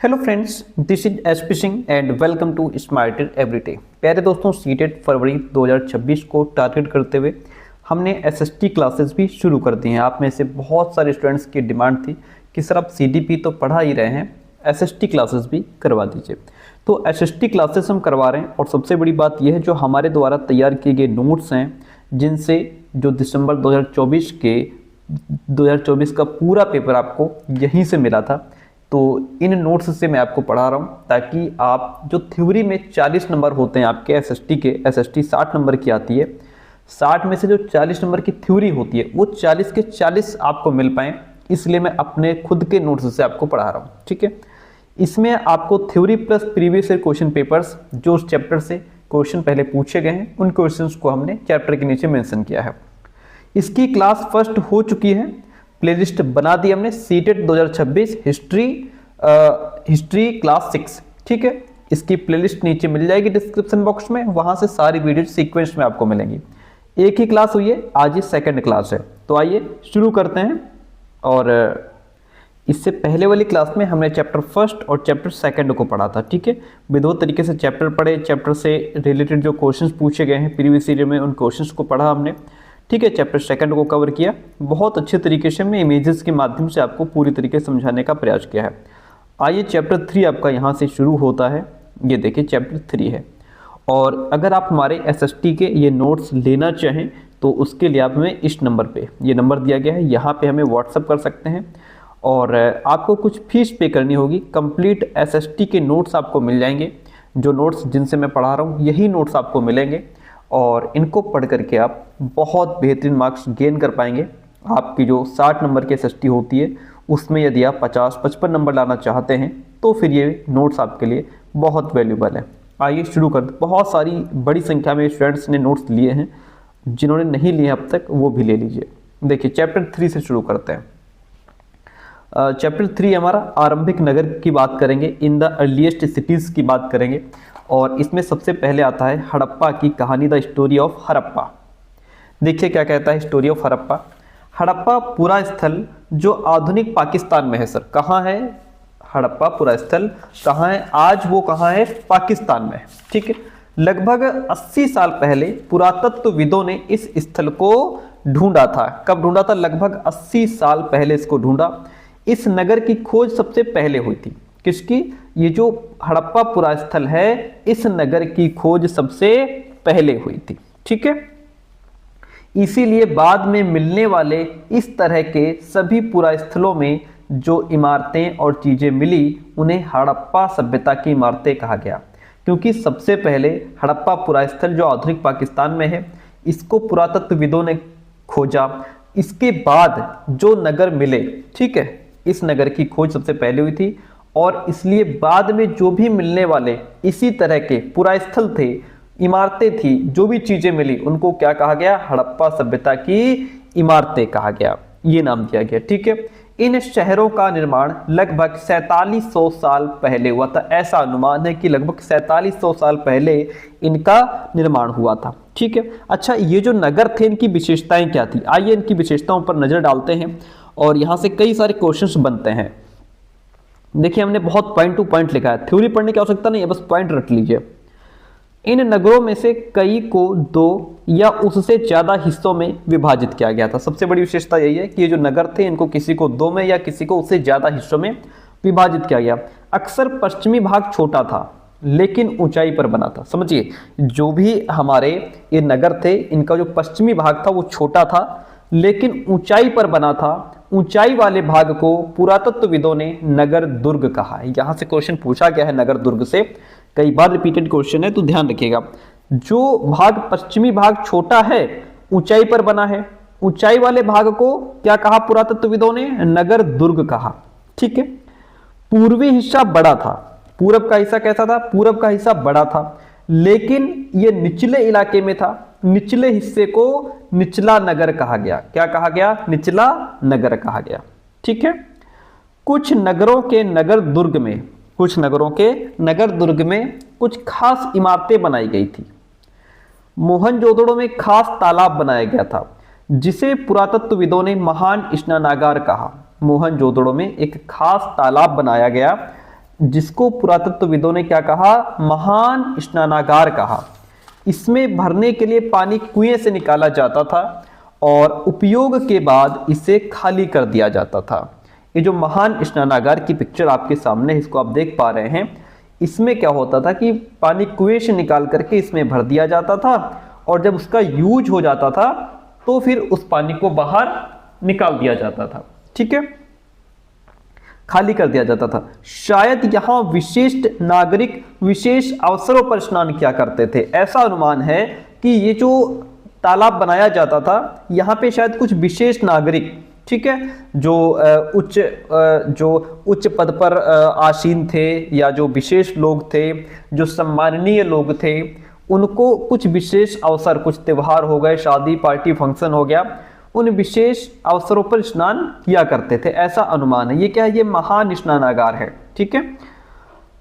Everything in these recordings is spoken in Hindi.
Hello friends, this is SP Singh and welcome to smarter everyday. प्यारे दोस्तों, सीटेट फरवरी 2026 को टारगेट करते हुए हमने एसएसटी क्लासेस भी शुरू कर दी हैं। आप में से बहुत सारे स्टूडेंट्स की डिमांड थी कि सर आप सीडीपी तो पढ़ा ही रहे हैं, एसएसटी क्लासेस भी करवा दीजिए। तो एसएसटी क्लासेस हम करवा रहे हैं और सबसे बड़ी बात यह है जो हमारे द्वारा तैयार किए गए नोट्स हैं, जिनसे जो दिसंबर 2024 का पूरा पेपर आपको यहीं से मिला था। तो इन नोट्स से मैं आपको पढ़ा रहा हूँ ताकि आप जो थ्योरी में 40 नंबर होते हैं आपके एसएसटी 60 नंबर की आती है, 60 में से जो 40 नंबर की थ्योरी होती है वो 40 के 40 आपको मिल पाएँ, इसलिए मैं अपने खुद के नोट्स से आपको पढ़ा रहा हूँ। ठीक है, इसमें आपको theory plus previous year question papers जो उस चैप्टर से क्वेश्चन पहले पूछे गए हैं उन क्वेश्चंस को हमने चैप्टर के नीचे मेंशन किया है। इसकी क्लास फर्स्ट हो चुकी है, प्लेलिस्ट बना दी हमने, सीटेट 2026 हिस्ट्री क्लास 6। ठीक है, इसकी प्लेलिस्ट नीचे मिल जाएगी डिस्क्रिप्शन बॉक्स में, वहां से सारी वीडियो सीक्वेंस में आपको मिलेंगी। एक ही क्लास हुई है, आज ये सेकंड क्लास है। तो आइए शुरू करते हैं। और इससे पहले वाली क्लास में हमने चैप्टर फर्स्ट और चैप्टर सेकंड को पढ़ा था। ठीक है, दो तरीके से चैप्टर पढ़े, चैप्टर से रिलेटेड जो क्वेश्चंस पूछे गए हैं प्रीवियस ईयर में उन क्वेश्चंस को पढ़ा हमने। ठीक है, चैप्टर सेकंड को कवर किया, बहुत अच्छे तरीके से मैं इमेजेस के माध्यम से आपको पूरी तरीके से समझाने का प्रयास किया है। आइए चैप्टर 3 आपका यहाँ से शुरू होता है। ये देखिए चैप्टर 3 है। और अगर आप हमारे एसएसटी के ये नोट्स लेना चाहें तो उसके लिए आप हमें इस नंबर पे, ये नंबर दिया गया है, यहाँ पे हमें व्हाट्सअप कर सकते हैं और आपको कुछ फीस पे करनी होगी। कंप्लीट एसएसटी के नोट्स आपको मिल जाएंगे, जो नोट्स जिनसे मैं पढ़ा रहा हूँ यही नोट्स आपको मिलेंगे और इनको पढ़ करके आप बहुत बेहतरीन मार्क्स गेन कर पाएंगे। आपकी जो 60 नंबर की एसएसटी होती है उसमें यदि आप 50-55 नंबर लाना चाहते हैं तो फिर ये नोट्स आपके लिए बहुत वैल्यूबल है। आइए शुरू कर, बहुत सारी बड़ी संख्या में स्टूडेंट्स ने नोट्स लिए हैं, जिन्होंने नहीं लिए अब तक वो भी ले लीजिए। देखिए चैप्टर 3 से शुरू करते हैं। चैप्टर 3 हमारा आरंभिक नगर की बात करेंगे, इन द अर्लीस्ट सिटीज़ की बात करेंगे और इसमें सबसे पहले आता है हड़प्पा की कहानी, द स्टोरी ऑफ हड़प्पा। देखिए क्या कहता है स्टोरी ऑफ हड़प्पा। हड़प्पा पूरा स्थल जो आधुनिक पाकिस्तान में है। सर कहाँ है हड़प्पा पूरा स्थल, कहाँ है आज? वो कहाँ है? पाकिस्तान में। ठीक है, लगभग 80 साल पहले पुरातत्वविदों ने इस स्थल को ढूंढा था। कब ढूंढा था? लगभग 80 साल पहले इसको ढूंढा। इस नगर की खोज सबसे पहले हुई थी। किसकी? ये जो हड़प्पा पुरा स्थल है, इस नगर की खोज सबसे पहले हुई थी। ठीक है, इसीलिए बाद में मिलने वाले इस तरह के सभी पुरा स्थलों में जो इमारतें और चीजें मिली उन्हें हड़प्पा सभ्यता की इमारतें कहा गया, क्योंकि सबसे पहले हड़प्पा पुरा स्थल जो आधुनिक पाकिस्तान में है इसको पुरातत्वविदों ने खोजा। इसके बाद जो नगर मिले, ठीक है, इस नगर की खोज सबसे पहले हुई थी और इसलिए बाद में जो भी मिलने वाले इसी तरह के पुरा स्थल थे, इमारतें थी, जो भी चीजें मिली उनको क्या कहा गया? हड़प्पा सभ्यता की इमारतें कहा गया, ये नाम दिया गया। ठीक है, इन शहरों का निर्माण लगभग 4700 साल पहले हुआ था। ऐसा अनुमान है कि लगभग 4700 साल पहले इनका निर्माण हुआ था। ठीक है, अच्छा ये जो नगर थे इनकी विशेषताएं क्या थी? आइए इनकी विशेषताओं पर नजर डालते हैं और यहाँ से कई सारे क्वेश्चंस बनते हैं। देखिए हमने बहुत पॉइंट टू पॉइंट लिखा है, थ्योरी पढ़ने की आवश्यकता नहीं है, बस पॉइंट रट लीजिए। इन नगरों में से कई को 2 या उससे ज्यादा हिस्सों में विभाजित किया गया था। सबसे बड़ी विशेषता यही है कि ये जो नगर थे इनको किसी को 2 में या किसी को उससे ज्यादा हिस्सों में विभाजित किया गया। अक्सर पश्चिमी भाग छोटा था लेकिन ऊंचाई पर बना था। समझिए, जो भी हमारे ये नगर थे इनका जो पश्चिमी भाग था वो छोटा था लेकिन ऊंचाई पर बना था। ऊंचाई वाले भाग को पुरातत्वविदों ने नगर दुर्ग कहा है। यहां से क्वेश्चन पूछा गया है नगर दुर्ग से, कई बार रिपीटेड क्वेश्चन है तो ध्यान रखिएगा। जो भाग पश्चिमी भाग छोटा है, ऊंचाई पर बना है, ऊंचाई वाले भाग को क्या कहा पुरातत्वविदों ने? नगर दुर्ग कहा। ठीक है, पूर्वी हिस्सा बड़ा था। पूरब का हिस्सा कैसा था? पूरब का हिस्सा बड़ा था लेकिन यह निचले इलाके में था। निचले हिस्से को निचला नगर कहा गया। क्या कहा गया? निचला नगर कहा गया। ठीक है, कुछ नगरों के नगर दुर्ग में कुछ खास इमारतें बनाई गई थी। मोहनजोदड़ो में खास तालाब बनाया गया था जिसे पुरातत्वविदों ने महान स्नानागार कहा। मोहनजोदड़ो में एक खास तालाब बनाया गया जिसको पुरातत्वविदों ने क्या कहा, महान स्नानागार कहा। इसमें भरने के लिए पानी कुएं से निकाला जाता था और उपयोग के बाद इसे खाली कर दिया जाता था। ये जो महान स्नानागार की पिक्चर आपके सामने, इसको आप देख पा रहे हैं, इसमें क्या होता था कि पानी कुएं से निकाल करके इसमें भर दिया जाता था और जब उसका यूज हो जाता था तो फिर उस पानी को बाहर निकाल दिया जाता था। ठीक है, खाली कर दिया जाता था। शायद यहां विशिष्ट नागरिक विशेष अवसरों पर स्नान किया करते थे। ऐसा अनुमान है कि ये जो तालाब बनाया जाता था यहाँ पे शायद कुछ विशेष नागरिक, ठीक है, जो उच्च पद पर आसीन थे या जो विशेष लोग थे, जो सम्माननीय लोग थे, उनको कुछ विशेष अवसर, कुछ त्योहार हो गए, शादी पार्टी फंक्शन हो गया, उन विशेष अवसरों पर स्नान किया करते थे, ऐसा अनुमान है। ये क्या है, ये महान स्नानागार है। ठीक है,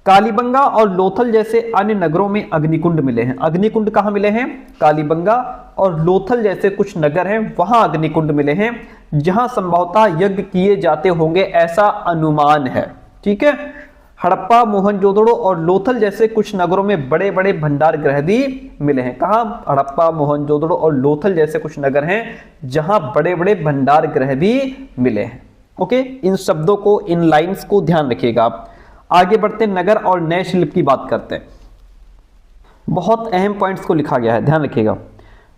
कालीबंगा और लोथल जैसे अन्य नगरों में अग्निकुंड मिले हैं। अग्निकुंड कहाँ मिले हैं, कालीबंगा और लोथल जैसे कुछ नगर हैं वहां अग्निकुंड मिले हैं, जहां संभवतः यज्ञ किए जाते होंगे, ऐसा अनुमान है। ठीक है, हड़प्पा, मोहनजोदड़ो और लोथल जैसे कुछ नगरों में बड़े बड़े भंडार गृह भी मिले हैं। कहाँ, हड़प्पा, मोहनजोदड़ो और लोथल जैसे कुछ नगर हैं जहां बड़े बड़े भंडार गृह भी मिले हैं। ओके, इन शब्दों को, इन लाइंस को ध्यान रखिएगा आप। आगे बढ़ते नगर और नए शिल्प की बात करते हैं। बहुत अहम पॉइंट्स को लिखा गया है, ध्यान रखिएगा।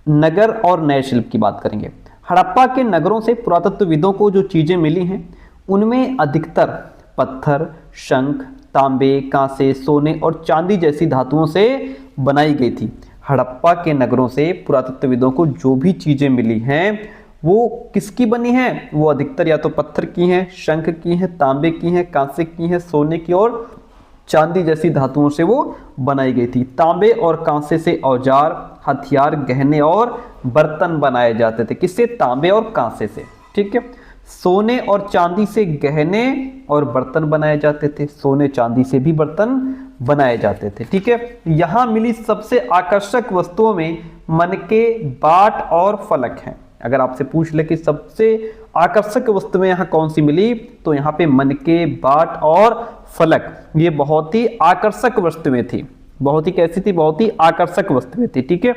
नगर और नए शिल्प की बात करेंगे। हड़प्पा के नगरों से पुरातत्वविदों को जो चीजें मिली हैं उनमें अधिकतर पत्थर, शंख, तांबे, कांसे, सोने और चांदी जैसी धातुओं से बनाई गई थी। हड़प्पा के नगरों से पुरातत्वविदों को जो भी चीजें मिली हैं वो किसकी बनी हैं, वो अधिकतर या तो पत्थर की हैं, शंख की हैं, तांबे की हैं, कांसे की हैं, सोने की और चांदी जैसी धातुओं से वो बनाई गई थी। तांबे और कांसे से औजार, हथियार, गहने और बर्तन बनाए जाते थे। किससे, तांबे और कांसे से। ठीक है, सोने और चांदी से गहने और बर्तन बनाए जाते थे। सोने चांदी से भी बर्तन बनाए जाते थे। ठीक है, यहां मिली सबसे आकर्षक वस्तुओं में मनके, बाट और फलक हैं। अगर आपसे पूछ ले कि सबसे आकर्षक वस्तुएं यहाँ कौन सी मिली, तो यहाँ पे मनके, बाट और फलक, ये बहुत ही आकर्षक वस्तुएं थी। बहुत ही कैसी थी, बहुत ही आकर्षक वस्तुएं थी। ठीक है,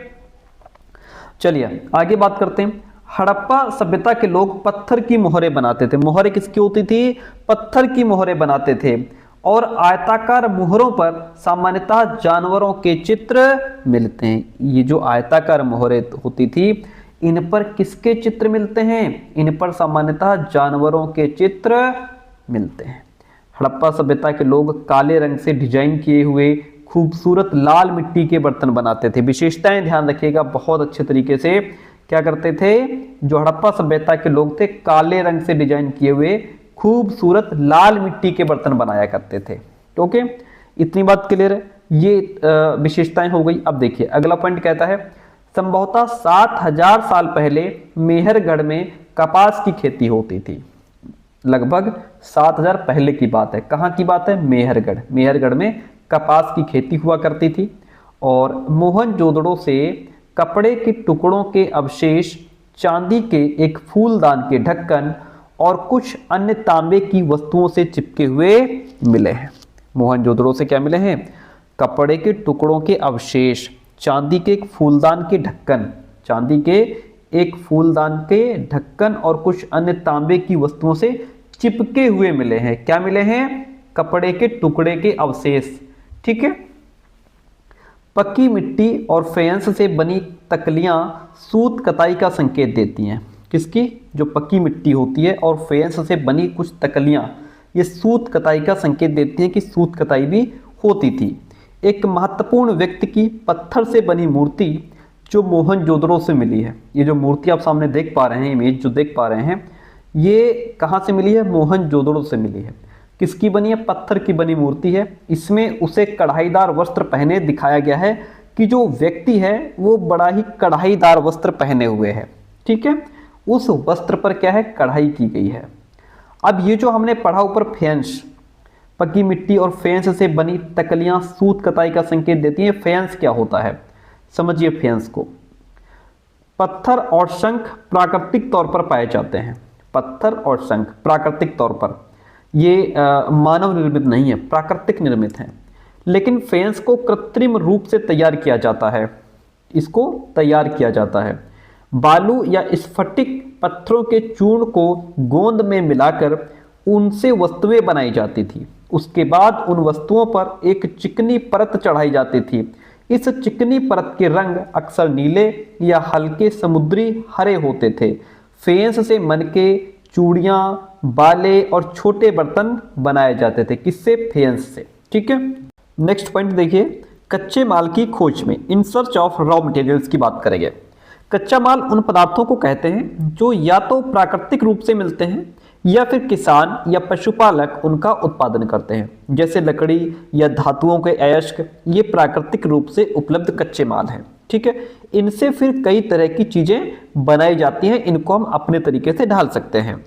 चलिए आगे बात करते हैं। हड़प्पा सभ्यता के लोग पत्थर की मोहरें बनाते थे। मोहरें किसकी होती थी, पत्थर की मोहरें बनाते थे और आयताकार मोहरों पर सामान्यतः जानवरों के चित्र मिलते हैं। ये जो आयताकार मोहरें होती थी, इन पर किसके चित्र मिलते हैं, इन पर सामान्यतः जानवरों के चित्र मिलते हैं। हड़प्पा सभ्यता के लोग काले रंग से डिजाइन किए हुए खूबसूरत लाल मिट्टी के बर्तन बनाते थे। विशेषताएं ध्यान रखिएगा, बहुत अच्छे तरीके से क्या करते थे, जो हड़प्पा सभ्यता के लोग थे, काले रंग से डिजाइन किए हुए खूबसूरत लाल मिट्टी के बर्तन बनाया करते थे। ओके, इतनी बात क्लियर है, ये विशेषताएं हो गई। अब देखिए अगला पॉइंट कहता है, संभवतः 7000 साल पहले मेहरगढ़ में कपास की खेती होती थी। लगभग 7000 पहले की बात है। कहाँ की बात है, मेहरगढ़। मेहरगढ़ में कपास की खेती हुआ करती थी और मोहनजोदड़ो से कपड़े के टुकड़ों के अवशेष, चांदी के एक फूलदान के ढक्कन और कुछ अन्य तांबे की वस्तुओं से चिपके हुए मिले हैं। मोहनजोदड़ो से क्या मिले हैं, कपड़े के टुकड़ों के अवशेष, चांदी के एक फूलदान के ढक्कन, चांदी के एक फूलदान के ढक्कन और कुछ अन्य तांबे की वस्तुओं से चिपके हुए मिले हैं। क्या मिले हैं, कपड़े के टुकड़े के अवशेष। ठीक है, पक्की मिट्टी और फेंस से बनी तकलियां सूत कताई का संकेत देती हैं। किसकी, जो पक्की मिट्टी होती है और फेंस से बनी कुछ तकलियां, ये सूत कताई का संकेत देती हैं कि सूत कताई भी होती थी। एक महत्वपूर्ण व्यक्ति की पत्थर से बनी मूर्ति जो मोहनजोदड़ो से मिली है। ये जो मूर्ति आप सामने देख पा रहे हैं, इमेज जो देख पा रहे हैं, ये कहाँ से मिली है, मोहनजोदड़ो से मिली है। किसकी बनी है, पत्थर की बनी मूर्ति है। इसमें उसे कढ़ाईदार वस्त्र पहने दिखाया गया है कि जो व्यक्ति है वो बड़ा ही कढ़ाईदार वस्त्र पहने हुए है। ठीक है, उस वस्त्र पर क्या है, कढ़ाई की गई है। अब ये जो हमने पढ़ा ऊपर, फेंस, पक्की मिट्टी और फेंस से बनी तकलियां सूत कताई का संकेत देती हैं। फेंस क्या होता है, समझिए फेंस को। पत्थर और शंख प्राकृतिक तौर पर पाए जाते हैं। पत्थर और शंख प्राकृतिक तौर पर, ये मानव निर्मित नहीं है, प्राकृतिक निर्मित है। लेकिन फेंस को कृत्रिम रूप से तैयार किया जाता है, इसको तैयार किया जाता है। बालू या स्फटिक पत्थरों के चूर्ण को गोंद में मिलाकर उनसे वस्तुएं बनाई जाती थी। उसके बाद उन वस्तुओं पर एक चिकनी परत चढ़ाई जाती थी। इस चिकनी परत के रंग अक्सर नीले या हल्के समुद्री हरे होते थे। फेंस से मनके, चूड़ियां, बाले और छोटे बर्तन बनाए जाते थे। किससे? फेंस से। ठीक है, नेक्स्ट पॉइंट देखिए, कच्चे माल की खोज में, in search of raw materials की बात करेंगे। कच्चा माल उन पदार्थों को कहते हैं जो या तो प्राकृतिक रूप से मिलते हैं या फिर किसान या पशुपालक उनका उत्पादन करते हैं। जैसे लकड़ी या धातुओं के अयस्क, ये प्राकृतिक रूप से उपलब्ध कच्चे माल हैं। ठीक है, इनसे फिर कई तरह की चीजें बनाई जाती हैं, इनको हम अपने तरीके से ढाल सकते हैं।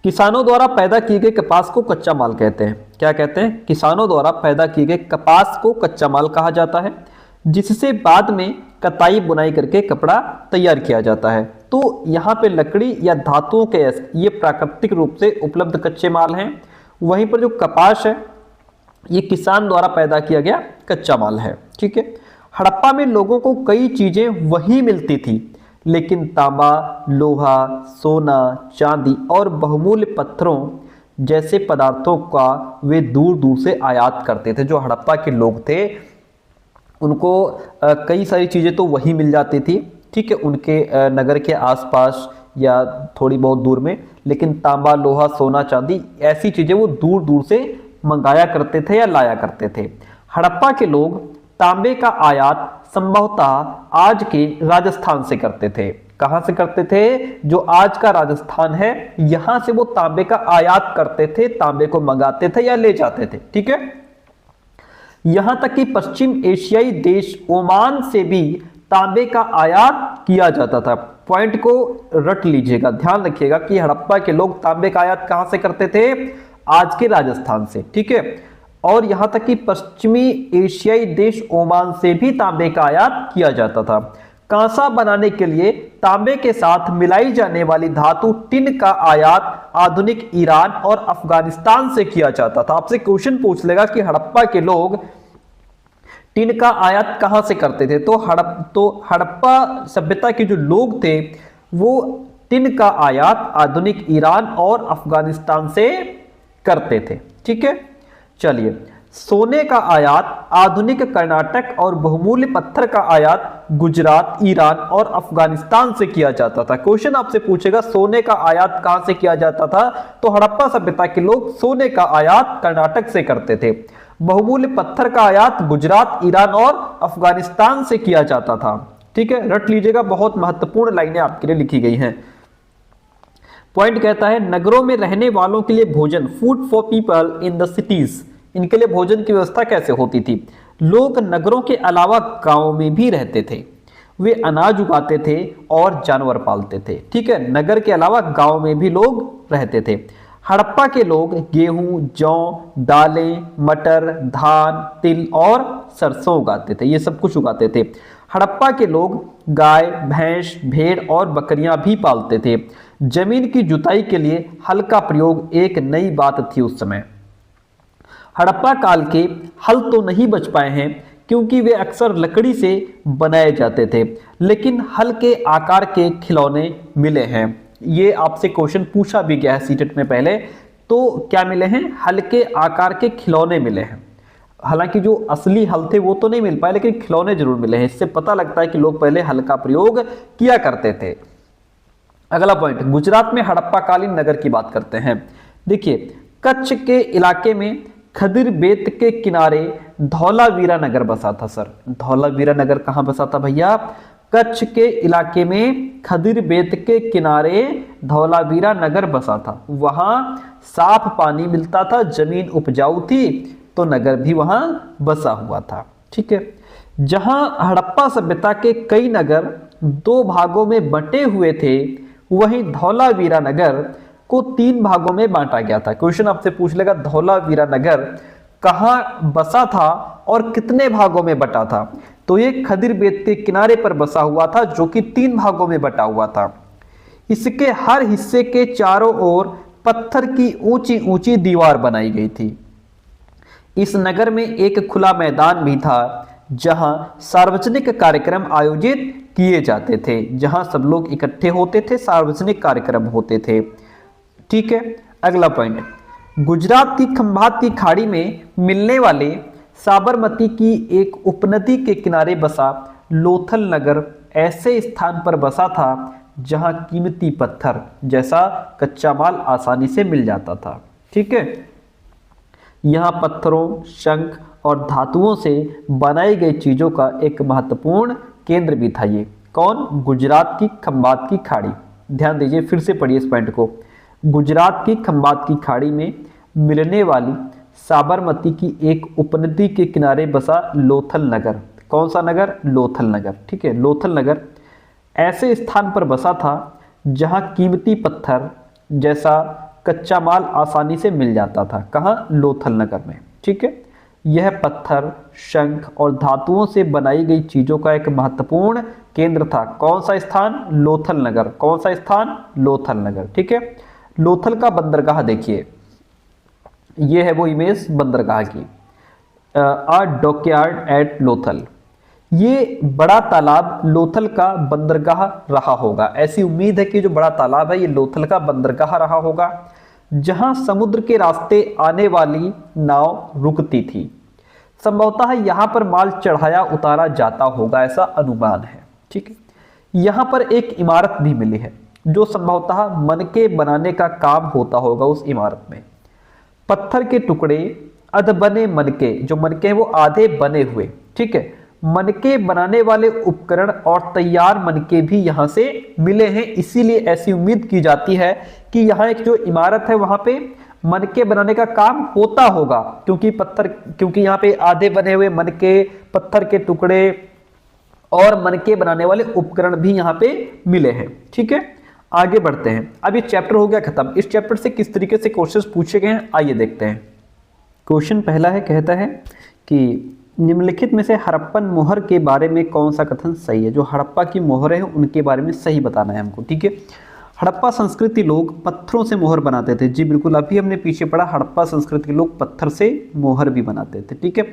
किसानों द्वारा पैदा किए गए कपास को कच्चा माल कहते हैं। क्या कहते हैं? किसानों द्वारा पैदा किए गए कपास को कच्चा माल कहा जाता है, जिससे बाद में कताई बुनाई करके कपड़ा तैयार किया जाता है। तो यहाँ पे लकड़ी या धातुओं के ये प्राकृतिक रूप से उपलब्ध कच्चे माल हैं। वहीं पर जो कपास है ये किसान द्वारा पैदा किया गया कच्चा माल है। ठीक है, हड़प्पा में लोगों को कई चीजें वही मिलती थी, लेकिन तांबा, लोहा, सोना, चांदी और बहुमूल्य पत्थरों जैसे पदार्थों का वे दूर दूर से आयात करते थे। जो हड़प्पा के लोग थे उनको कई सारी चीज़ें तो वही मिल जाती थी, ठीक है, उनके नगर के आसपास या थोड़ी बहुत दूर में, लेकिन तांबा, लोहा, सोना, चांदी ऐसी चीज़ें वो दूर दूर से मंगाया करते थे या लाया करते थे। हड़प्पा के लोग तांबे का आयात संभवतः आज के राजस्थान से करते थे। कहां से करते थे? जो आज का राजस्थान है, यहां से वो तांबे का आयात करते थे, तांबे को मंगाते थे या ले जाते थे। ठीक है, यहां तक कि पश्चिम एशियाई देश ओमान से भी तांबे का आयात किया जाता था। पॉइंट को रट लीजिएगा, ध्यान रखिएगा कि हड़प्पा के लोग तांबे का आयात कहां से करते थे? आज के राजस्थान से। ठीक है, और यहां तक कि पश्चिमी एशियाई देश ओमान से भी तांबे का आयात किया जाता था। कांसा बनाने के लिए तांबे के साथ मिलाई जाने वाली धातु टिन का आयात आधुनिक ईरान और अफगानिस्तान से किया जाता था। आपसे क्वेश्चन पूछ लेगा कि हड़प्पा के लोग टिन का आयात कहां से करते थे? तो हड़प्पा सभ्यता के जो लोग थे वो टिन का आयात आधुनिक ईरान और अफगानिस्तान से करते थे। ठीक है, चलिए, सोने का आयात आधुनिक कर्नाटक और बहुमूल्य पत्थर का आयात गुजरात, ईरान और अफगानिस्तान से किया जाता था। क्वेश्चन आपसे पूछेगा सोने का आयात कहां से किया जाता था? तो हड़प्पा सभ्यता के लोग सोने का आयात कर्नाटक से करते थे। बहुमूल्य पत्थर का आयात गुजरात, ईरान और अफगानिस्तान से किया जाता था। ठीक है, रट लीजिएगा, बहुत महत्वपूर्ण लाइनें आपके लिए लिखी गई हैं। पॉइंट कहता है नगरों में रहने वालों के लिए भोजन, food for people in the cities, इनके लिए भोजन की व्यवस्था कैसे होती थी? लोग नगरों के अलावा गांवों में भी रहते थे। वे अनाज उगाते थे और जानवर पालते थे। ठीक है, नगर के अलावा गांव में भी लोग रहते थे। हड़प्पा के लोग गेहूं, जौ, दालें, मटर, धान, तिल और सरसों उगाते थे। ये सब कुछ उगाते थे। हड़प्पा के लोग गाय, भैंस, भेड़ और बकरियां भी पालते थे। जमीन की जुताई के लिए हल का प्रयोग एक नई बात थी उस समय। हड़प्पा काल के हल तो नहीं बच पाए हैं क्योंकि वे अक्सर लकड़ी से बनाए जाते थे, लेकिन हल के आकार के खिलौने मिले हैं। ये आपसे क्वेश्चन पूछा भी गया है सीटेट में पहले। तो क्या मिले हैं? हल के आकार के खिलौने मिले हैं। हालांकि जो असली हल थे वो तो नहीं मिल पाए, लेकिन खिलौने जरूर मिले हैं। इससे पता लगता है कि लोग पहले हल का प्रयोग किया करते थे। अगला पॉइंट, गुजरात में हड़प्पा कालीन नगर की बात करते हैं। देखिए, कच्छ के इलाके में खदिर बेत के किनारे धौलावीरा नगर बसा था। सर, धौलावीरा नगर कहां बसा था भैया? कच्छ के इलाके में खदिर बेत के किनारे धौलावीरा नगर बसा था। वहां साफ पानी मिलता था, जमीन उपजाऊ थी, तो नगर भी वहां बसा हुआ था। ठीक है, जहां हड़प्पा सभ्यता के कई नगर दो भागों में बंटे हुए थे, वहीं धौलावीरा नगर को 3 भागों में बांटा गया था। क्वेश्चन आपसे पूछ लेगा धौलावीरा नगर कहां बसा था और कितने भागों में बटा था? तो ये खदिर बेत के किनारे पर बसा हुआ था, जो कि 3 भागों में बटा हुआ था। इसके हर हिस्से के चारों ओर पत्थर की ऊंची ऊंची दीवार बनाई गई थी। इस नगर में एक खुला मैदान भी था जहां सार्वजनिक कार्यक्रम आयोजित किए जाते थे, जहां सब लोग इकट्ठे होते थे, सार्वजनिक कार्यक्रम होते थे। ठीक है, अगला पॉइंट, गुजरात की खंभात की खाड़ी में मिलने वाले साबरमती की एक उपनदी के किनारे बसा लोथल नगर ऐसे स्थान पर बसा था जहां कीमती पत्थर जैसा कच्चा माल आसानी से मिल जाता था। ठीक है, यहां पत्थरों, शंख और धातुओं से बनाई गई चीजों का एक महत्वपूर्ण केंद्र भी था। ये कौन? गुजरात की खंभात की खाड़ी। ध्यान दीजिए, फिर से पढ़िए इस पॉइंट को। गुजरात की खंभात की खाड़ी में मिलने वाली साबरमती की एक उपनदी के किनारे बसा लोथल नगर। कौन सा नगर? लोथल नगर। ठीक है, लोथल नगर ऐसे स्थान पर बसा था जहां कीमती पत्थर जैसा कच्चा माल आसानी से मिल जाता था। कहां? लोथल नगर में। ठीक है, यह पत्थर, शंख और धातुओं से बनाई गई चीजों का एक महत्वपूर्ण केंद्र था। कौन सा स्थान? लोथल नगर। कौन सा स्थान? लोथल नगर। ठीक है, लोथल का बंदरगाह देखिए, यह है वो इमेज बंदरगाह की। आ डॉकयार्ड एट लोथल। ये बड़ा तालाब लोथल का बंदरगाह रहा होगा। ऐसी उम्मीद है कि जो बड़ा तालाब है ये लोथल का बंदरगाह रहा होगा, जहां समुद्र के रास्ते आने वाली नाव रुकती थी। संभवतः यहां पर माल चढ़ाया उतारा जाता होगा, ऐसा अनुमान है। ठीक है, यहां पर एक इमारत भी मिली है जो संभवतः मनके बनाने का काम होता होगा। उस इमारत में पत्थर के टुकड़े, अध बने मनके, जो मनके हैं वो आधे बने हुए, ठीक है, मनके बनाने वाले उपकरण और तैयार मनके भी यहां से मिले हैं। इसीलिए ऐसी उम्मीद की जाती है कि यहां एक जो इमारत है वहां पे मनके बनाने का काम होता होगा, क्योंकि यहां पे आधे बने हुए मनके, पत्थर के टुकड़े और मनके बनाने वाले उपकरण भी यहां पे मिले हैं। ठीक है, आगे बढ़ते हैं। अब ये चैप्टर हो गया खत्म। इस चैप्टर से किस तरीके से क्वेश्चंस पूछे गए हैं आइए देखते हैं। क्वेश्चन पहला है, कहता है कि निम्नलिखित में से हड़प्पन मोहर के बारे में कौन सा कथन सही है? जो हड़प्पा की मोहरें हैं उनके बारे में सही बताना है हमको। ठीक है, हड़प्पा संस्कृति लोग पत्थरों से मोहर बनाते थे। जी बिल्कुल, अभी हमने पीछे पढ़ा हड़प्पा संस्कृति के लोग पत्थर से मोहर भी बनाते थे। ठीक है,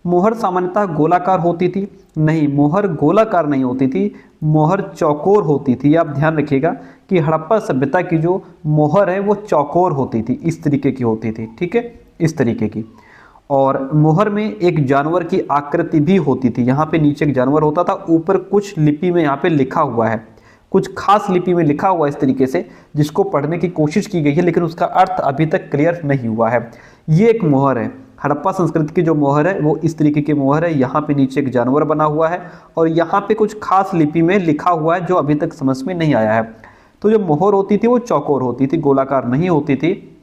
मोहर सामान्यतः गोलाकार होती थी। नहीं, मोहर गोलाकार नहीं होती थी, मोहर चौकोर होती थी। आप ध्यान रखिएगा कि हड़प्पा सभ्यता की जो मोहर है वो चौकोर होती थी, इस तरीके की होती थी। ठीक है, इस तरीके की। और मोहर में एक जानवर की आकृति भी होती थी। यहाँ पे नीचे एक जानवर होता था, ऊपर कुछ लिपि में यहाँ पे लिखा हुआ है, कुछ खास लिपि में लिखा हुआ है इस तरीके से, जिसको पढ़ने की कोशिश की गई है लेकिन उसका अर्थ अभी तक क्लियर नहीं हुआ है। ये एक मोहर है, हड़प्पा संस्कृति की जो मोहर है वो इस तरीके की मोहर है। यहाँ पे नीचे एक जानवर बना हुआ है और यहाँ पे कुछ खास लिपि में लिखा हुआ है जो अभी तक समझ में नहीं आया है। तो जो मोहर होती थी वो चौकोर होती थी, गोलाकार नहीं होती थी।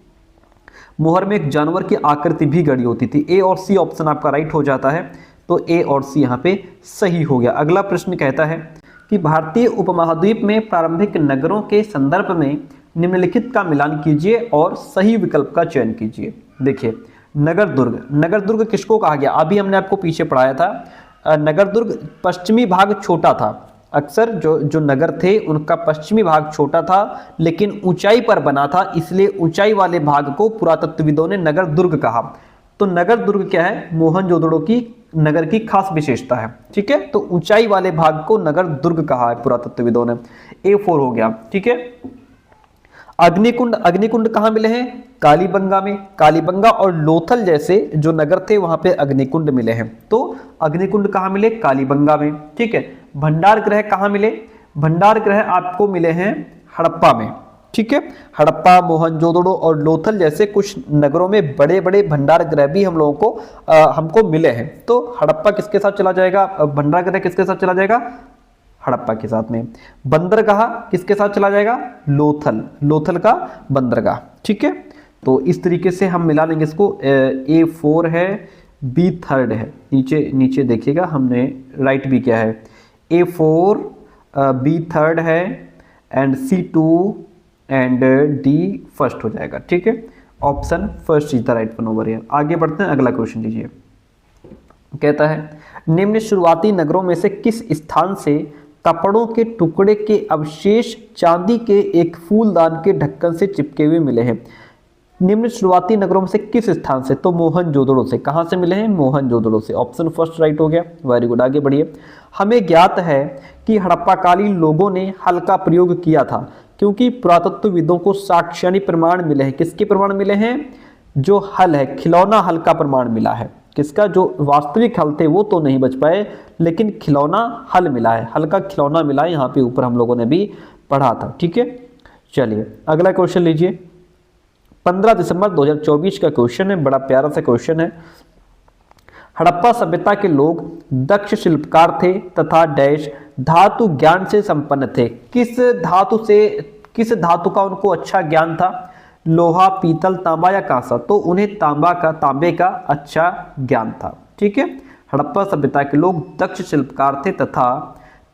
मोहर में एक जानवर की आकृति भी गड़ी होती थी। ए और सी ऑप्शन आपका राइट हो जाता है, तो ए और सी यहाँ पे सही हो गया। अगला प्रश्न कहता है कि भारतीय उपमहाद्वीप में प्रारंभिक नगरों के संदर्भ में निम्नलिखित का मिलान कीजिए और सही विकल्प का चयन कीजिए। देखिए, नगर दुर्ग, नगर दुर्ग किसको कहा गया? अभी हमने आपको पीछे पढ़ाया था। नगर दुर्ग पश्चिमी भाग छोटा था। अक्सर जो नगर थे उनका पश्चिमी भाग छोटा था लेकिन ऊंचाई पर बना था, इसलिए ऊंचाई वाले भाग को पुरातत्वविदों ने नगर दुर्ग कहा। तो नगर दुर्ग क्या है? मोहनजोदड़ो की नगर की खास विशेषता है। ठीक है, तो ऊंचाई वाले भाग को नगर दुर्ग कहा है पुरातत्वविदों ने। A4 हो गया। ठीक है, अग्निकुंड, अग्निकुंड कहाँ मिले हैं? कालीबंगा में। कालीबंगा और लोथल जैसे जो नगर थे वहां पे अग्निकुंड मिले हैं, तो अग्निकुंड कहाँ मिले? कालीबंगा में। ठीक है, भंडार गृह कहाँ मिले? भंडार गृह आपको मिले हैं हड़प्पा में। ठीक है, हड़प्पा, मोहनजोदड़ो और लोथल जैसे कुछ नगरों में बड़े बड़े भंडार गृह भी हम लोगों को हमको मिले हैं। तो हड़प्पा किसके साथ चला जाएगा? भंडार गृह किसके साथ चला जाएगा? हड़प्पा के साथ में। बंदरगाह किसके साथ चला जाएगा? लोथल, लोथल का बंदरगाह। ठीक है, तो इस तरीके से हम मिला लेंगे इसको। A4 है, B3 है। नीचे नीचे देखिएगा हमने राइट भी किया है। A4 B3 है and C2 and D first हो जाएगा। ठीक है, option first is the right one over here. आगे बढ़ते हैं, अगला क्वेश्चन लीजिए। कहता है निम्न शुरुआती नगरों में से किस स्थान से कपड़ों के टुकड़े के अवशेष चांदी के एक फूलदान के ढक्कन से चिपके हुए मिले हैं। निम्न शुरुआती नगरों में से किस स्थान से? तो मोहनजोदड़ो से। कहां से मिले हैं? मोहनजोदड़ो से। ऑप्शन फर्स्ट राइट हो गया। वेरी गुड, आगे बढ़िए। हमें ज्ञात है कि हड़प्पाकालीन लोगों ने हल का प्रयोग किया था क्योंकि पुरातत्वविदों को साक्ष्यानी प्रमाण मिले हैं। किसके प्रमाण मिले हैं? जो हल है, खिलौना हल का प्रमाण मिला है। किसका? जो वास्तविक हल थे वो तो नहीं बच पाए, लेकिन खिलौना हल मिला है, हल का खिलौना मिला है। यहाँ पे ऊपर हम लोगों ने भी पढ़ा था। ठीक है, चलिए अगला क्वेश्चन लीजिए। 15 दिसंबर 2024 का क्वेश्चन है, बड़ा प्यारा सा क्वेश्चन है। हड़प्पा सभ्यता के लोग दक्ष शिल्पकार थे तथा डैश धातु ज्ञान से संपन्न थे। किस धातु का उनको अच्छा ज्ञान था? लोहा, पीतल, तांबा या कांसा? तो उन्हें तांबे का अच्छा ज्ञान था। ठीक है, हड़प्पा सभ्यता के लोग दक्ष शिल्पकार थे तथा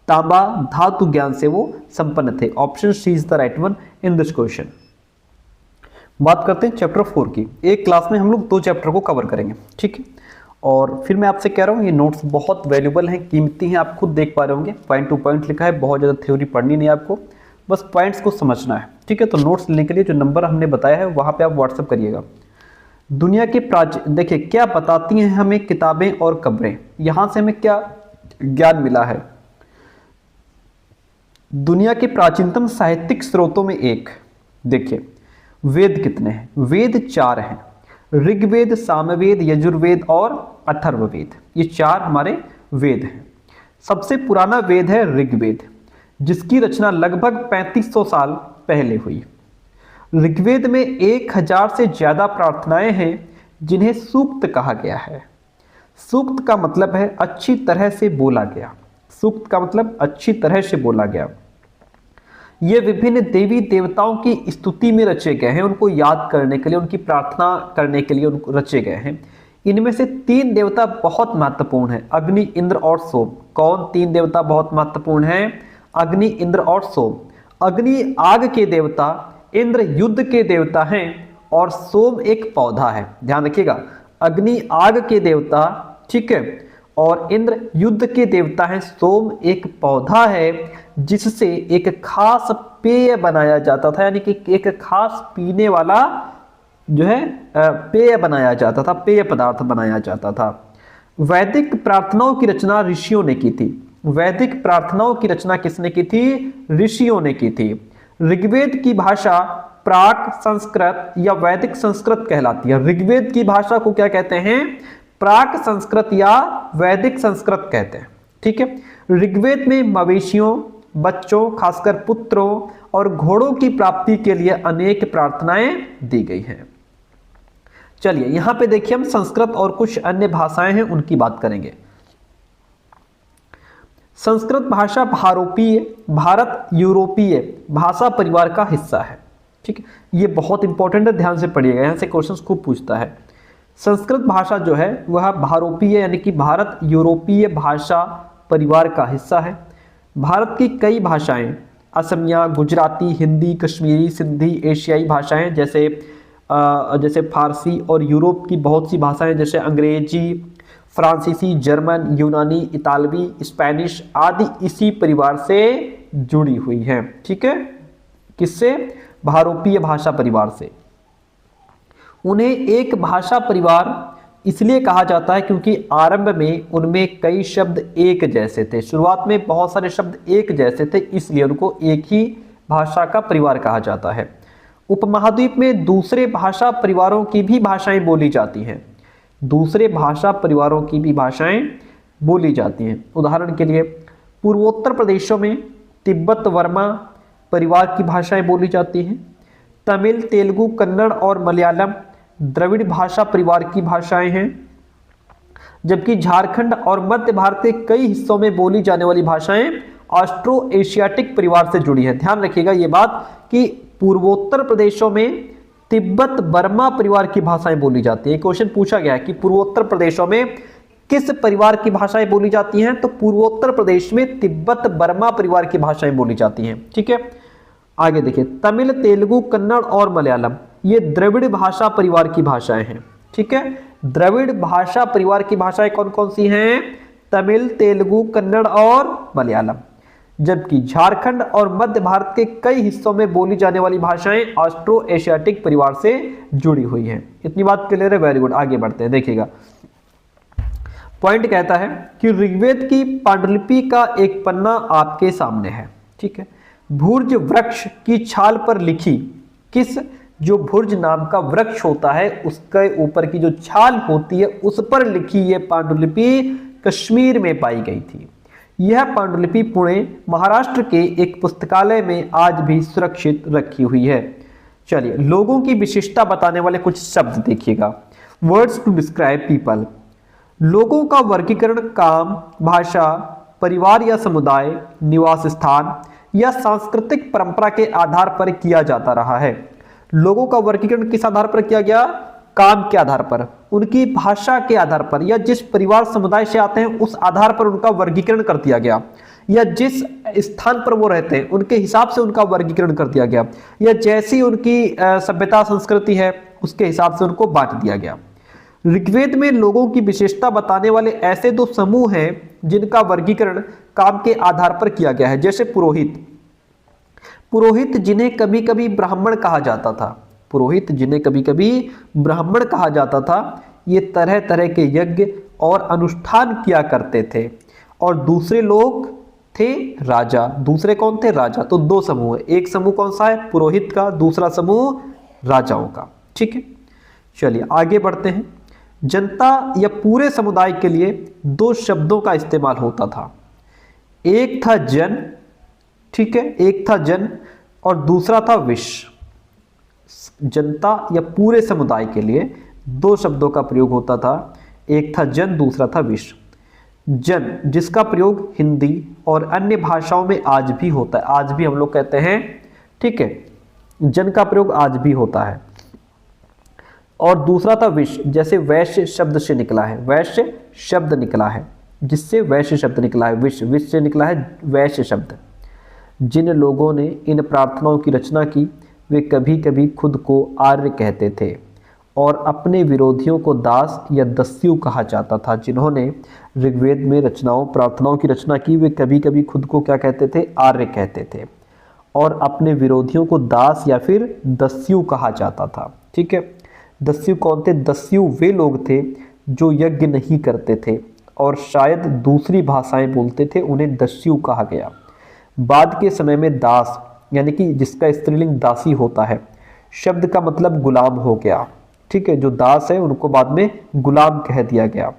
तांबा धातु ज्ञान से वो संपन्न थे। Option C is the right one in this question. बात करते हैं चैप्टर 4 की। एक क्लास में हम लोग 2 चैप्टर को कवर करेंगे। ठीक है, और फिर मैं आपसे कह रहा हूँ ये नोट्स बहुत वैल्यूबल हैं, कीमती हैं, आप खुद देख पा रहे होंगे। पॉइंट टू पॉइंट लिखा है, बहुत ज़्यादा थ्योरी पढ़नी नहीं है आपको, बस पॉइंट्स को समझना है। ठीक है, तो नोट्स लेने के लिए जो नंबर हमने बताया है वहाँ पे आप व्हाट्सअप करिएगा। दुनिया के देखिए क्या बताती हैं हमें किताबें और कब्रें, यहाँ से हमें क्या ज्ञान मिला है? दुनिया के प्राचीनतम साहित्यिक स्रोतों में एक, देखिए वेद कितने हैं? वेद 4 हैं, ऋग्वेद, सामवेद, यजुर्वेद और अथर्ववेद। ये 4 हमारे वेद हैं। सबसे पुराना वेद है ऋग्वेद, जिसकी रचना लगभग 3500 साल पहले हुई। ऋग्वेद में 1000 से ज्यादा प्रार्थनाएं हैं जिन्हें सूक्त कहा गया है। सूक्त का मतलब है अच्छी तरह से बोला गया। सूक्त का मतलब अच्छी तरह से बोला गया। ये विभिन्न देवी देवताओं की स्तुति में रचे गए हैं, उनको याद करने के लिए, उनकी प्रार्थना करने के लिए उनको रचे गए हैं। इनमें से 3 देवता बहुत महत्वपूर्ण हैं, अग्नि, इंद्र और सोम। कौन 3 देवता बहुत महत्वपूर्ण हैं? अग्नि, इंद्र और सोम। अग्नि आग के देवता, इंद्र युद्ध के देवता हैं और सोम एक पौधा है। ध्यान रखिएगा, अग्नि आग के देवता, ठीक है, और इंद्र युद्ध के देवता हैं। सोम एक पौधा है जिससे एक खास पेय बनाया जाता था, यानी कि एक खास पीने वाला जो है पेय बनाया जाता था, पेय पदार्थ बनाया जाता था। वैदिक प्रार्थनाओं की रचना ऋषियों ने की थी। वैदिक प्रार्थनाओं की रचना किसने की थी? ऋषियों ने की थी। ऋग्वेद की भाषा प्राक संस्कृत या वैदिक संस्कृत कहलाती है। ऋग्वेद की भाषा को क्या कहते हैं? प्राक संस्कृत या वैदिक संस्कृत कहते हैं। ठीक है, ऋग्वेद में मवेशियों, बच्चों, खासकर पुत्रों और घोड़ों की प्राप्ति के लिए अनेक प्रार्थनाएं दी गई हैं। चलिए यहां पे देखिए हम संस्कृत और कुछ अन्य भाषाएं हैं उनकी बात करेंगे। संस्कृत भाषा भारत यूरोपीय भाषा परिवार का हिस्सा है। ठीक है, ये बहुत इंपॉर्टेंट है, ध्यान से पढ़िएगा, यहां से क्वेश्चंस खूब पूछता है। संस्कृत भाषा जो है वह भारोपीय यानी कि भारत यूरोपीय भाषा परिवार का हिस्सा है। भारत की कई भाषाएं, असमिया, गुजराती, हिंदी, कश्मीरी, सिंधी, एशियाई भाषाएं जैसे फारसी और यूरोप की बहुत सी भाषाएं जैसे अंग्रेजी, फ्रांसीसी, जर्मन, यूनानी, इतालवी, स्पेनिश आदि इसी परिवार से जुड़ी हुई हैं। ठीक है, किससे? भारोपीय भाषा परिवार से। उन्हें एक भाषा परिवार इसलिए कहा जाता है क्योंकि आरंभ में उनमें कई शब्द एक जैसे थे। शुरुआत में बहुत सारे शब्द एक जैसे थे, इसलिए उनको एक ही भाषा का परिवार कहा जाता है। उपमहाद्वीप में दूसरे भाषा परिवारों की भी भाषाएं बोली जाती हैं। दूसरे भाषा परिवारों की भी भाषाएं बोली जाती हैं। उदाहरण के लिए पूर्वोत्तर प्रदेशों में तिब्बत वर्मा परिवार की भाषाएं बोली जाती हैं। तमिल, तेलुगु, कन्नड़ और मलयालम द्रविड़ भाषा परिवार की भाषाएं हैं, जबकि झारखंड और मध्य भारत के कई हिस्सों में बोली जाने वाली भाषाएं ऑस्ट्रो एशियाटिक परिवार से जुड़ी है। ध्यान रखिएगा ये बात कि पूर्वोत्तर प्रदेशों में तिब्बत बर्मा परिवार की भाषाएं बोली जाती है। क्वेश्चन पूछा गया है कि पूर्वोत्तर प्रदेशों में किस परिवार की भाषाएं बोली जाती हैं? तो पूर्वोत्तर प्रदेश में तिब्बत बर्मा परिवार की भाषाएं बोली जाती हैं। ठीक है, आगे देखिए, तमिल, तेलुगु, कन्नड़ और मलयालम ये द्रविड़ भाषा परिवार की भाषाएं हैं। ठीक है, द्रविड़ भाषा परिवार की भाषाएं कौन कौन सी हैं? तमिल, तेलुगु, कन्नड़ और मलयालम। जबकि झारखंड और मध्य भारत के कई हिस्सों में बोली जाने वाली भाषाएं ऑस्ट्रो एशियाटिक परिवार से जुड़ी हुई हैं। इतनी बात क्लियर है, वेरी गुड। आगे बढ़ते हैं, देखिएगा पॉइंट कहता है कि ऋग्वेद की पांडुलिपि का एक पन्ना आपके सामने है, ठीक है। भुर्ज वृक्ष की छाल पर लिखी किस, जो भुर्ज नाम का वृक्ष होता है उसके ऊपर की जो छाल होती है उस पर लिखी यह पांडुलिपि कश्मीर में पाई गई थी। यह पांडुलिपि पुणे महाराष्ट्र के एक पुस्तकालय में आज भी सुरक्षित रखी हुई है। चलिए लोगों की विशेषता बताने वाले कुछ शब्द देखिएगा। Words to describe people. लोगों का वर्गीकरण काम, भाषा, परिवार या समुदाय, निवास स्थान या सांस्कृतिक परंपरा के आधार पर किया जाता रहा है। लोगों का वर्गीकरण किस आधार पर किया गया? काम के आधार पर, उनकी भाषा के आधार पर, या जिस परिवार समुदाय से आते हैं उस आधार पर उनका वर्गीकरण कर दिया गया, या जिस स्थान पर वो रहते हैं उनके हिसाब से उनका वर्गीकरण कर दिया गया, या जैसी उनकी सभ्यता संस्कृति है उसके हिसाब से उनको बांट दिया गया। ऋग्वेद में लोगों की विशेषता बताने वाले ऐसे दो समूह हैं जिनका वर्गीकरण काम के आधार पर किया गया है। जैसे पुरोहित, पुरोहित जिन्हें कभी कभी ब्राह्मण कहा जाता था, पुरोहित जिन्हें कभी कभी ब्राह्मण कहा जाता था, ये तरह तरह के यज्ञ और अनुष्ठान किया करते थे। और दूसरे लोग थे राजा। दूसरे कौन थे? राजा। तो दो समूह है, एक समूह कौन सा है? पुरोहित का, दूसरा समूह राजाओं का, ठीक है। चलिए आगे बढ़ते हैं। जनता या पूरे समुदाय के लिए दो शब्दों का इस्तेमाल होता था। एक था जन, ठीक है, एक था जन और दूसरा था विश्व। जनता या पूरे समुदाय के लिए दो शब्दों का प्रयोग होता था, एक था जन, दूसरा था विश्व। जन जिसका प्रयोग हिंदी और अन्य भाषाओं में आज भी होता है, आज भी हम लोग कहते हैं, ठीक है, जन का प्रयोग आज भी होता है। और दूसरा था विश्व, जैसे वैश्य शब्द से निकला है, वैश्य शब्द निकला है, जिससे वैश्य शब्द निकला है, विश्व, विश्व से निकला है वैश्य शब्द। जिन लोगों ने इन प्रार्थनाओं की रचना की वे कभी कभी खुद को आर्य कहते थे और अपने विरोधियों को दास या दस्यु कहा जाता था। जिन्होंने ऋग्वेद में रचनाओं प्रार्थनाओं की रचना की वे कभी कभी खुद को क्या कहते थे? आर्य कहते थे और अपने विरोधियों को दास या फिर दस्यु कहा जाता था, ठीक है। दस्यु कौन थे? दस्यु वे लोग थे जो यज्ञ नहीं करते थे और शायद दूसरी भाषाएं बोलते थे, उन्हें दस्यु कहा गया। बाद के समय में दास यानी कि जिसका स्त्रीलिंग दासी होता है, शब्द का मतलब गुलाम हो गया, ठीक है। जो दास है उनको बाद में गुलाम कह दिया गया।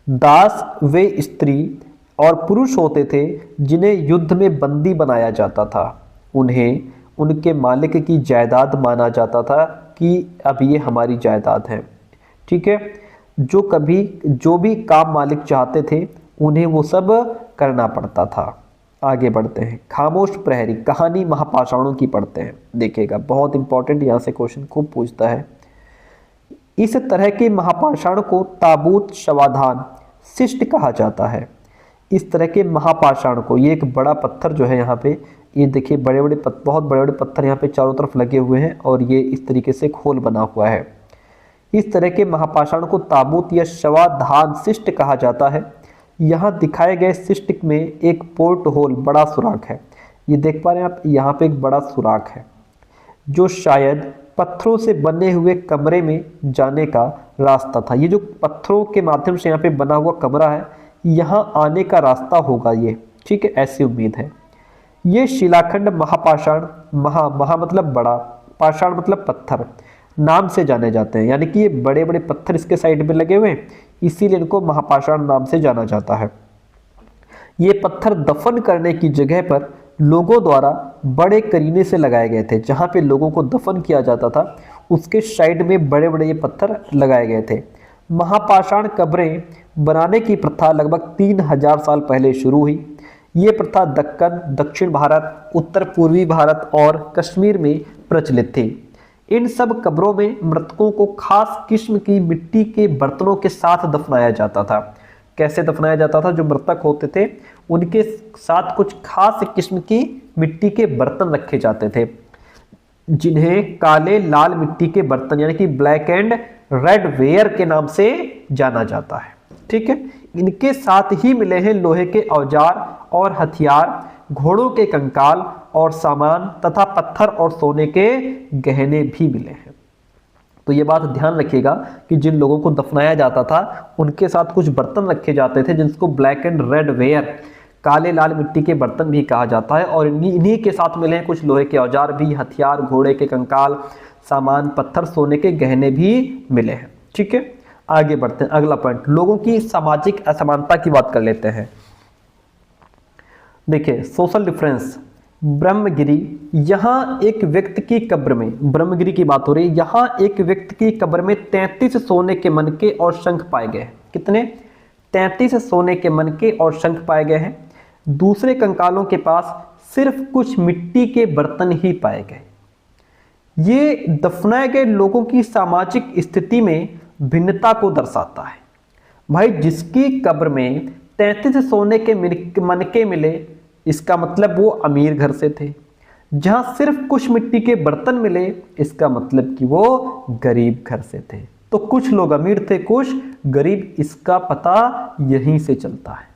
दास वे स्त्री और पुरुष होते थे जिन्हें युद्ध में बंदी बनाया जाता था। उन्हें उनके मालिक की जायदाद माना जाता था कि अब ये हमारी जायदाद है, ठीक है। जो भी काम मालिक चाहते थे उन्हें वो सब करना पड़ता था। आगे बढ़ते हैं। खामोश प्रहरी, कहानी महापाषाणों की पढ़ते हैं, देखिएगा बहुत इंपॉर्टेंट, यहाँ से क्वेश्चन खूब पूछता है। इस तरह के महापाषाण को ताबूत, शवाधान, शिष्ट कहा जाता है। इस तरह के महापाषाण को, ये एक बड़ा पत्थर जो है यहाँ पे, ये देखिए बहुत बड़े बड़े पत्थर यहाँ पे चारों तरफ लगे हुए हैं और ये इस तरीके से खोल बना हुआ है। इस तरह के महापाषाण को ताबूत या शवाधान शिष्ट कहा जाता है। यहाँ दिखाए गए शिष्ट में एक पोर्ट होल, बड़ा सुराख है, ये देख पा रहे हैं आप, यहाँ पे एक बड़ा सुराख है जो शायद पत्थरों से बने हुए कमरे में जाने का रास्ता था। ये जो पत्थरों के माध्यम से यहाँ पे बना हुआ कमरा है, यहाँ आने का रास्ता होगा ये, ठीक है, ऐसी उम्मीद है। ये शिलाखंड महापाषाण, महा मतलब बड़ा, पाषाण मतलब पत्थर, नाम से जाने जाते हैं, यानी कि ये बड़े बड़े पत्थर इसके साइड में लगे हुए हैं, इसीलिए इनको महापाषाण नाम से जाना जाता है। ये पत्थर दफन करने की जगह पर लोगों द्वारा बड़े करीने से लगाए गए थे। जहाँ पे लोगों को दफन किया जाता था उसके साइड में बड़े बड़े ये पत्थर लगाए गए थे। महापाषाण कब्रें बनाने की प्रथा लगभग 3000 साल पहले शुरू हुई। ये प्रथा दक्कन, दक्षिण भारत, उत्तर पूर्वी भारत और कश्मीर में प्रचलित थी। इन सब कब्रों में मृतकों को खास किस्म की मिट्टी के बर्तनों के साथ दफनाया जाता था। कैसे दफनाया जाता था? जो मृतक होते थे उनके साथ कुछ खास किस्म की मिट्टी के बर्तन रखे जाते थे, जिन्हें काले लाल मिट्टी के बर्तन यानी कि ब्लैक एंड रेड वेयर के नाम से जाना जाता है। ठीक है। इनके साथ ही मिले हैं लोहे के औजार और हथियार, घोड़ों के कंकाल और सामान तथा पत्थर और सोने के गहने भी मिले हैं। तो ये बात ध्यान रखिएगा कि जिन लोगों को दफनाया जाता था उनके साथ कुछ बर्तन रखे जाते थे जिसको ब्लैक एंड रेड वेयर, काले लाल मिट्टी के बर्तन भी कहा जाता है, और इन्हीं के साथ मिले हैं कुछ लोहे के औजार भी, हथियार, घोड़े के कंकाल, सामान, पत्थर, सोने के गहने भी मिले हैं। ठीक है, आगे बढ़ते हैं। अगला पॉइंट, लोगों की सामाजिक असमानता की बात कर लेते हैं। देखिए, सोशल डिफरेंस। ब्रह्मगिरी, यहां एक व्यक्ति की कब्र में, ब्रह्मगिरी की बात हो रही है, यहां एक व्यक्ति की कब्र में 33 सोने के मनके और शंख पाए गए हैं। कितने? 33 सोने के मनके और शंख पाए गए हैं। दूसरे कंकालों के पास सिर्फ कुछ मिट्टी के बर्तन ही पाए गए। ये दफनाए गए लोगों की सामाजिक स्थिति में भिन्नता को दर्शाता है। भाई, जिसकी कब्र में 33 सोने के मनके मिले, इसका मतलब वो अमीर घर से थे। जहां सिर्फ कुछ मिट्टी के बर्तन मिले, इसका मतलब कि वो गरीब घर से थे। तो कुछ लोग अमीर थे, कुछ गरीब, इसका पता यहीं से चलता है।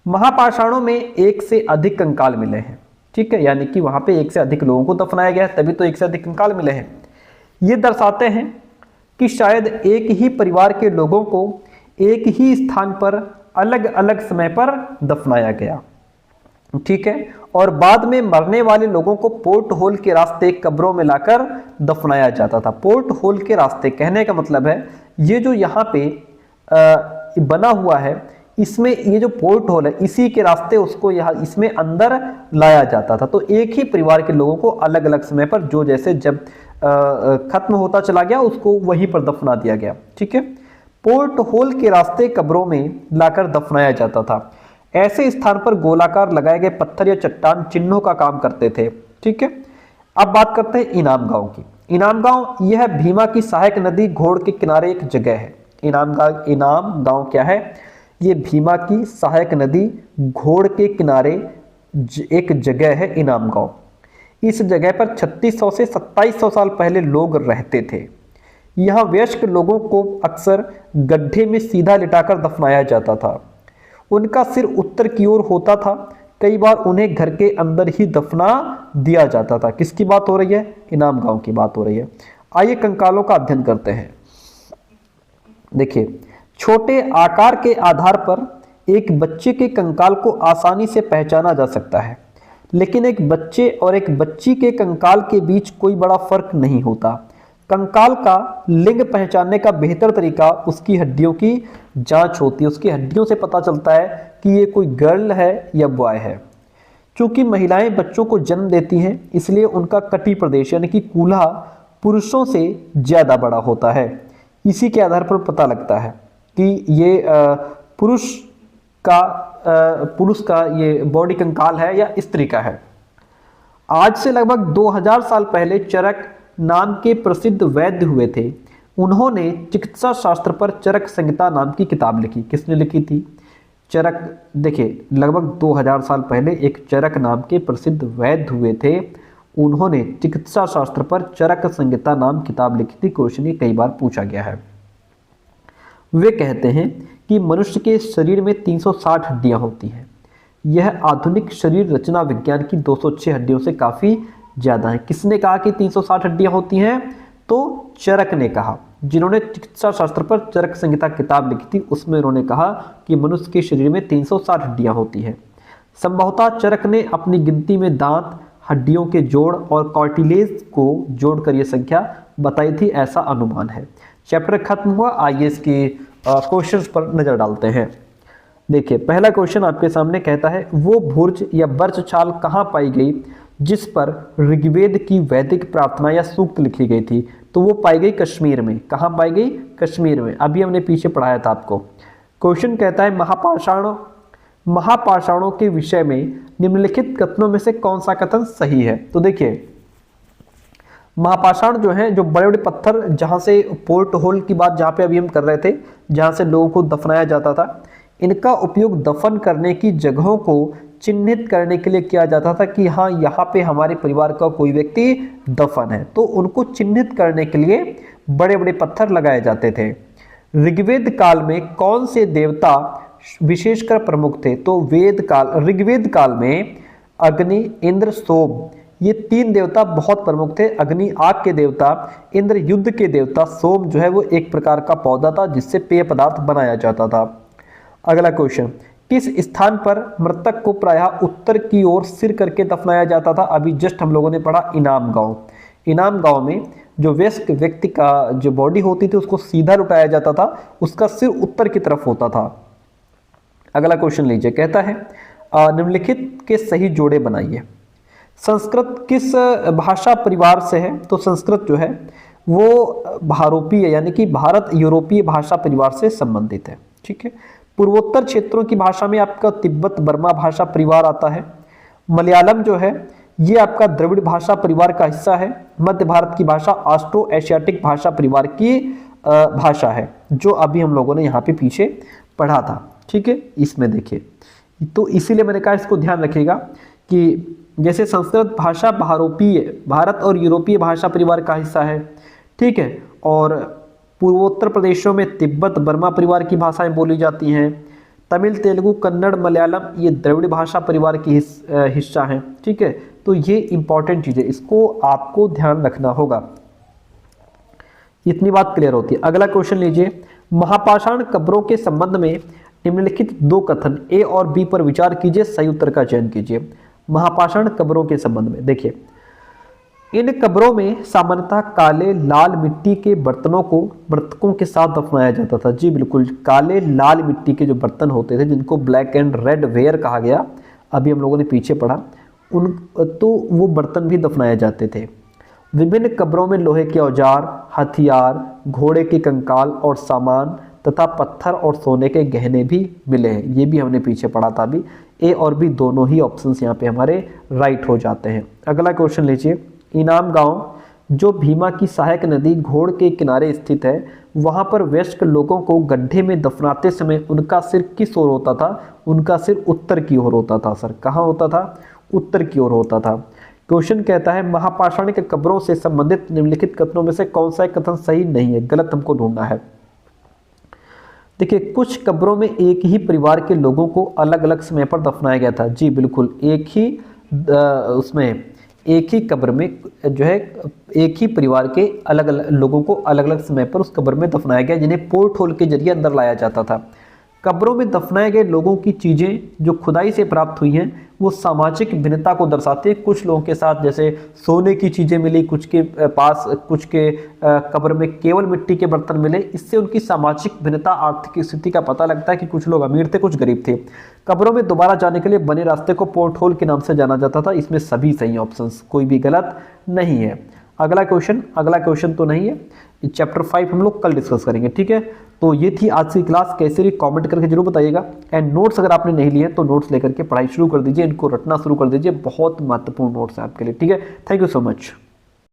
महापाषाणों में एक से अधिक कंकाल मिले हैं। ठीक है, यानी कि वहां पे एक से अधिक लोगों को दफनाया गया है, तभी तो एक से अधिक कंकाल मिले हैं। ये दर्शाते हैं कि शायद एक ही परिवार के लोगों को एक ही स्थान पर अलग अलग समय पर दफनाया गया। ठीक है, और बाद में मरने वाले लोगों को पोर्ट होल के रास्ते कब्रों में लाकर दफनाया जाता था। पोर्ट होल के रास्ते कहने का मतलब है, ये जो यहाँ पे बना हुआ है, इसमें ये जो पोर्ट होल है, इसी के रास्ते उसको यहाँ इसमें अंदर लाया जाता था। तो एक ही परिवार के लोगों को अलग अलग समय पर, जो जैसे जब खत्म होता चला गया, उसको वहीं पर दफना दिया गया। ठीक है, पोर्ट होल के रास्ते कब्रों में लाकर दफनाया जाता था। ऐसे स्थान पर गोलाकार लगाए गए पत्थर या चट्टान चिन्हों का काम करते थे। ठीक है, अब बात करते हैं इनाम गांव की। इनाम गांव यह भीमा की सहायक नदी घोड़ के किनारे एक जगह है। इनाम गांव क्या है? ये भीमा की सहायक नदी घोड़ के किनारे एक जगह है इनाम गांव। इस जगह पर 3600 से 2700 साल पहले लोग रहते थे। यहाँ वयस्क लोगों को अक्सर गड्ढे में सीधा लिटाकर दफनाया जाता था। उनका सिर उत्तर की ओर होता था। कई बार उन्हें घर के अंदर ही दफना दिया जाता था। किसकी बात हो रही है? इनाम गांव की बात हो रही है। आइए कंकालों का अध्ययन करते हैं। देखिए, छोटे आकार के आधार पर एक बच्चे के कंकाल को आसानी से पहचाना जा सकता है, लेकिन एक बच्चे और एक बच्ची के कंकाल के बीच कोई बड़ा फर्क नहीं होता। कंकाल का लिंग पहचानने का बेहतर तरीका उसकी हड्डियों की जांच होती है। उसकी हड्डियों से पता चलता है कि ये कोई गर्ल है या बॉय है। चूंकि महिलाएं बच्चों को जन्म देती हैं, इसलिए उनका कटी प्रदेश यानी कि कूल्हा पुरुषों से ज्यादा बड़ा होता है। इसी के आधार पर पता लगता है कि ये पुरुष का ये बॉडी कंकाल है या स्त्री का है। आज से लगभग 2000 साल पहले चरक नाम के प्रसिद्ध वैद्य हुए थे। उन्होंने चिकित्सा शास्त्र पर चरक संहिता नाम की किताब लिखी। किसने लिखी थी? चरक। देखिए, लगभग 2000 साल पहले एक चरक नाम के प्रसिद्ध वैद्य हुए थे। उन्होंने चिकित्सा शास्त्र पर चरक संहिता नाम किताब लिखी थी। क्वेश्चन ये कई बार पूछा गया है। वे कहते हैं कि मनुष्य के शरीर में 360 हड्डियां होती हैं। यह आधुनिक शरीर रचना विज्ञान की 206 हड्डियों से काफी ज्यादा है। किसने कहा कि 360 हड्डियां होती हैं? तो चरक ने कहा। जिन्होंने चिकित्सा शास्त्र पर चरक संहिता किताब लिखी थी, उसमें उन्होंने कहा कि मनुष्य के शरीर में 360 हड्डियां होती हैं। संभवतः चरक ने अपनी गिनती में दांत, हड्डियों के जोड़ और कार्टिलेज को जोड़कर यह संख्या बताई थी, ऐसा अनुमान है। चैप्टर खत्म हुआ। आइए इसके क्वेश्चंस पर नजर डालते हैं। देखिए, पहला क्वेश्चन आपके सामने कहता है, वो भुर्ज या बर्च छाल कहाँ पाई गई जिस पर ऋग्वेद की वैदिक प्रार्थना या सूक्त लिखी गई थी? तो वो पाई गई कश्मीर में। कहाँ पाई गई? कश्मीर में। अभी हमने पीछे पढ़ाया था आपको। क्वेश्चन कहता है, महापाषाणों के विषय में निम्नलिखित कथनों में से कौन सा कथन सही है? तो देखिए, महापाषाण जो है, जो बड़े बड़े पत्थर, जहां से पोर्ट होल की बात जहां पे अभी हम कर रहे थे, जहां से लोगों को दफनाया जाता था, इनका उपयोग दफन करने की जगहों को चिन्हित करने के लिए किया जाता था कि हाँ, यहाँ पे हमारे परिवार का कोई व्यक्ति दफन है। तो उनको चिन्हित करने के लिए बड़े बड़े पत्थर लगाए जाते थे। ऋग्वेद काल में कौन से देवता विशेषकर प्रमुख थे? तो ऋग्वेद काल में अग्नि, इंद्र, सोम, ये 3 देवता बहुत प्रमुख थे। अग्नि आग के देवता, इंद्र युद्ध के देवता, सोम जो है वो एक प्रकार का पौधा था जिससे पेय पदार्थ बनाया जाता था। अगला क्वेश्चन, किस स्थान पर मृतक को प्रायः उत्तर की ओर सिर करके दफनाया जाता था? अभी जस्ट हम लोगों ने पढ़ा इनाम गांव। इनाम गांव में जो वयस्क व्यक्ति का जो बॉडी होती थी उसको सीधा लुटाया जाता था, उसका सिर उत्तर की तरफ होता था। अगला क्वेश्चन लीजिए, कहता है निम्नलिखित के सही जोड़े बनाइए। संस्कृत किस भाषा परिवार से है? तो संस्कृत जो है वो भारोपीय यानी कि भारत यूरोपीय भाषा परिवार से संबंधित है। ठीक है। पूर्वोत्तर क्षेत्रों की भाषा में आपका तिब्बत बर्मा भाषा परिवार आता है। मलयालम जो है ये आपका द्रविड़ भाषा परिवार का हिस्सा है। मध्य भारत की भाषा ऑस्ट्रो एशियाटिक भाषा परिवार की भाषा है, जो अभी हम लोगों ने यहाँ पे पीछे पढ़ा था। ठीक है, इसमें देखिए, तो इसीलिए मैंने कहा इसको ध्यान रखिएगा कि जैसे संस्कृत भाषा भारोपीय भारत और यूरोपीय भाषा परिवार का हिस्सा है। ठीक है, और पूर्वोत्तर प्रदेशों में तिब्बत बर्मा परिवार की भाषाएं बोली जाती हैं। तमिल, तेलुगु, कन्नड़, मलयालम ये द्रविड़ भाषा परिवार की हिस्सा हैं। ठीक है, तो ये इंपॉर्टेंट चीज़ है, इसको आपको ध्यान रखना होगा। इतनी बात क्लियर होती है। अगला क्वेश्चन लीजिए, महापाषाण कब्रों के संबंध में निम्नलिखित 2 कथन ए और बी पर विचार कीजिए, सही उत्तर का चयन कीजिए। महापाषाण कब्रों के संबंध में देखिए, इन कब्रों में सामान्यतः काले लाल मिट्टी के बर्तनों को मृतकों के साथ दफनाया जाता था। जी बिल्कुल, काले लाल मिट्टी के जो बर्तन होते थे जिनको ब्लैक एंड रेड वेयर कहा गया, अभी हम लोगों ने पीछे पढ़ा, तो वो बर्तन भी दफनाए जाते थे। विभिन्न कब्रों में लोहे के औजार, हथियार, घोड़े के कंकाल और सामान तथा पत्थर और सोने के गहने भी मिले हैं। ये भी हमने पीछे पढ़ा था। अभी ए और बी दोनों ही ऑप्शंस यहाँ पे हमारे राइट हो जाते हैं। अगला क्वेश्चन लीजिए, इनाम गांव जो भीमा की सहायक नदी घोड़ के किनारे स्थित है, वहां पर वयस्क लोगों को गड्ढे में दफनाते समय उनका सिर किस ओर होता था? उनका सिर उत्तर की ओर होता था। सर कहाँ होता था? उत्तर की ओर होता था। क्वेश्चन कहता है महापाषाण के कब्रों से संबंधित निम्नलिखित कथनों में से कौन सा कथन सही नहीं है, गलत हमको ढूंढना है। देखिए, कुछ कब्रों में एक ही परिवार के लोगों को अलग अलग समय पर दफनाया गया था। जी बिल्कुल, एक ही कब्र में जो है एक ही परिवार के अलग अलग लोगों को अलग अलग समय पर उस कब्र में दफनाया गया, जिन्हें पोर्ट होल के जरिए अंदर लाया जाता था। कब्रों में दफनाए गए लोगों की चीज़ें जो खुदाई से प्राप्त हुई हैं वो सामाजिक भिन्नता को दर्शाती है। कुछ लोगों के साथ जैसे सोने की चीज़ें मिली, कुछ के पास कुछ के कब्र में केवल मिट्टी के बर्तन मिले। इससे उनकी सामाजिक भिन्नता, आर्थिक स्थिति का पता लगता है कि कुछ लोग अमीर थे, कुछ गरीब थे। कब्रों में दोबारा जाने के लिए बने रास्ते को पोर्ट होल के नाम से जाना जाता था। इसमें सभी सही ऑप्शंस, कोई भी गलत नहीं है। अगला क्वेश्चन तो नहीं है, चैप्टर 5 हम लोग कल डिस्कस करेंगे। ठीक है, तो ये थी आज की क्लास। कैसे रही कमेंट करके जरूर बताइएगा। एंड नोट्स अगर आपने नहीं लिए तो नोट्स लेकर के पढ़ाई शुरू कर दीजिए, इनको रटना शुरू कर दीजिए। बहुत महत्वपूर्ण नोट्स है आपके लिए। ठीक है, थैंक यू सो मच।